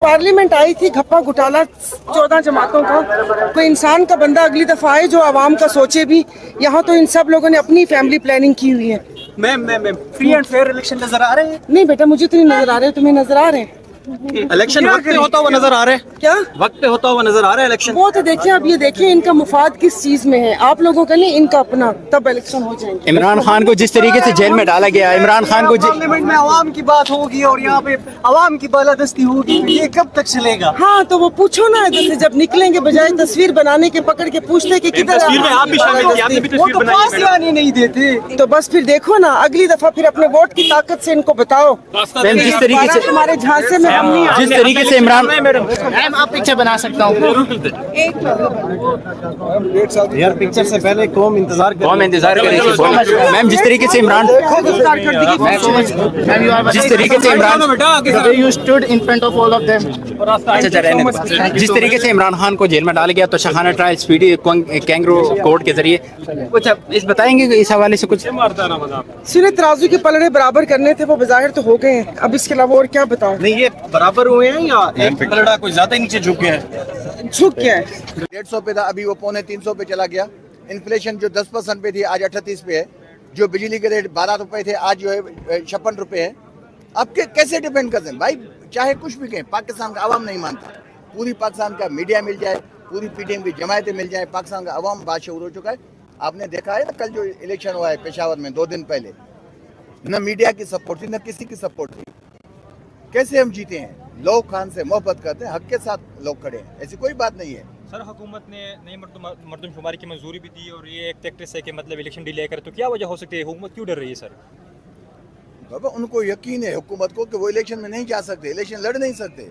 Parliament आई थी घप्पा घोटाला 14 जमातों का, कोई इंसान का बंदा अगली दफा आए जो आवाम का सोचे भी। यहाँ तो इन सब लोगों ने अपनी फैमिली प्लानिंग की हुई है। Ma'am free and fair election नजर आ रहे हैं? नहीं बेटा, मुझे तो नहीं नजर आ रहे, तुम्हें नजर आ रहे हैं? इलेक्शन वक्त पे होता हुआ नजर आ रहा है? क्या वक्त पे होता हुआ नजर आ रहा है इलेक्शन? वो तो देखिए, अब ये देखिए इनका मुफाद किस चीज में है, आप लोगों का नहीं, इनका अपना, तब इलेक्शन हो जाएंगे। इमरान खान को जिस तरीके से जेल में डाला गया, इमरान खान को पार्लियामेंट में आवाम की बात होगी और यहाँ पे आवाम की बालादस्ती होगी, ये कब तक चलेगा? हाँ तो वो पूछो ना, जैसे जब निकलेंगे बजाय तस्वीर बनाने के पकड़ के पूछते कि किधर तस्वीर में आप भी शामिल थे, आपने भी वो तस्वीर तो बनाई पास है ही आने नहीं देते। तो बस फिर देखो ना, अगली दफा फिर अपने वोट की ताकत से इनको बताओ। मैम जिस तरीके से हमारे झांसे में हम नहीं जिस तरीके से इमरान मैम आप पिक्चर बना सकता हूँ। यार पिक्चर से पहले कौम इंतजार कौन इंतजार कर रही थी? मैम जिस तरीके से इमरान जिस तरीके से Imran You stood in front of all of them. अच्छा रहने दो। जिस तरीके से इमरान खान को जेल में डाला गया, तो Shahana trial speedy kangaroo court के जरिए कुछ आप इस बताएंगे कि इस हवाले से कुछ? सुने, तराजू के पलड़े बराबर करने थे, वो बज़ाहिर तो हो गए हैं, अब इसके अलावा और क्या बताऊं? नहीं, ये बराबर हुए हैं या एक पलड़ा कुछ ज्यादा ही नीचे झुक गया है? झुक गया है। 150 पे था, अभी वो 250 पे चला गया। इन्फ्लेशन जो 10% पे थी आज 38 पे है। जो बिजली के रेट 12 रुपए थे आज जो है 56 रुपए है। अब कैसे डिपेंड करते हैं भाई? चाहे कुछ भी कहें, पाकिस्तान का अवाम नहीं मानता। पूरी पाकिस्तान का मीडिया मिल जाए, पूरी पीटीएम की जमायतें मिल जाए, पाकिस्तान का अवाम बादशाह हो चुका है। आपने देखा है ना कल जो इलेक्शन हुआ है पेशावर में 2 दिन पहले, न मीडिया की सपोर्ट थी न किसी की सपोर्ट थी। कैसे हम जीते हैं? लोग खान से मोहब्बत करते हैं, हक के साथ लोग खड़े हैं, ऐसी कोई बात नहीं है। सर हुकूमत ने नई मर्दमशुमारी की मंजूरी भी दी और ये एक प्रैक्टिस है कि मतलब इलेक्शन डिले करे, तो क्या वजह हो सकती है? हुकूमत क्यों डर रही है सर? बाबा उनको यकीन है हुकूमत को कि वो इलेक्शन में नहीं जा सकते, इलेक्शन लड़ नहीं सकते।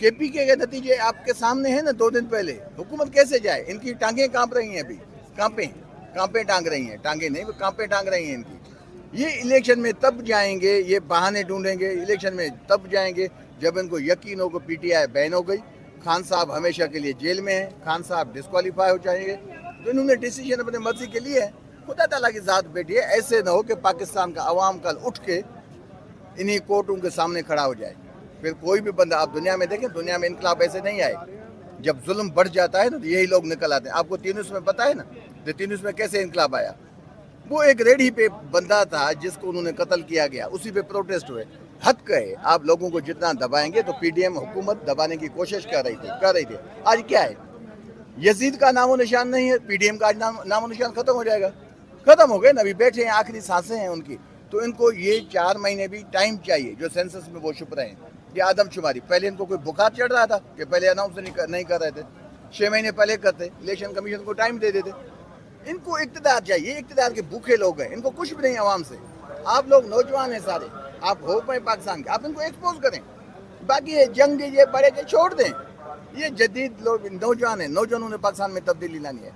केपीके के नतीजे आपके सामने हैं ना 2 दिन पहले। हुकूमत कैसे जाए? इनकी टांगें कांप रही हैं, अभी कांपे टांग रही हैं, टांगें नहीं, कांपे टांग रही हैं इनकी। ये इलेक्शन में तब जाएंगे, ये बहाने ढूंढेंगे, इलेक्शन में तब जाएंगे जब इनको यकीन हो कि पीटीआई बैन हो गई, खान साहब हमेशा के लिए जेल में हैं, खान साहब डिस्क्वालीफाई हो जाएंगे। तो इन्होंने डिसीजन अपने मर्जी के लिए है, खुदा ताला की ज़ात बैठी है। ऐसे ना हो कि पाकिस्तान का अवाम कल उठ के इन्हीं कोर्टों के सामने खड़ा हो जाए। फिर कोई भी बंदा, आप दुनिया में देखें, दुनिया में इनकलाब ऐसे नहीं आए। जब जुल्म बढ़ जाता है ना तो यही लोग निकल आते हैं। आपको तीनूस में पता है ना, तो तीनूस में कैसे इनकलाब आया? वो एक रेडी पे बंदा था जिसको उन्होंने कत्ल किया गया, उसी पे प्रोटेस्ट हुए। हद कहे, आप लोगों को जितना दबाएंगे तो पीडीएम हुकूमत दबाने की कोशिश कर रही थी। आज क्या है? यजीद का नामो निशान नहीं है, पीडीएम का आज नामो निशान खत्म हो जाएगा। खत्म हो गए ना, अभी बैठे हैं, आखिरी सांसें हैं उनकी। तो इनको ये 4 महीने भी टाइम चाहिए जो सेंसस में वो छुप रहे हैं। ये आदमशुमारी, पहले इनको कोई बुखार चढ़ रहा था कि पहले अनाउंस नहीं कर रहे थे, 6 महीने पहले करते, इलेक्शन कमीशन को टाइम दे देते। इनको इक़्तिदार चाहिए, इक़्तिदार के भूखे लोग हैं, इनको कुछ भी नहीं आवाम से। आप लोग नौजवान हैं सारे, आप हो पाए पाकिस्तान के, आप इनको एक्सपोज करें। बाकी ये जंग ये बड़े के छोड़ दें। ये जदीद लोग नौजवान हैं, नौजवानों ने पाकिस्तान में तब्दीली लानी है।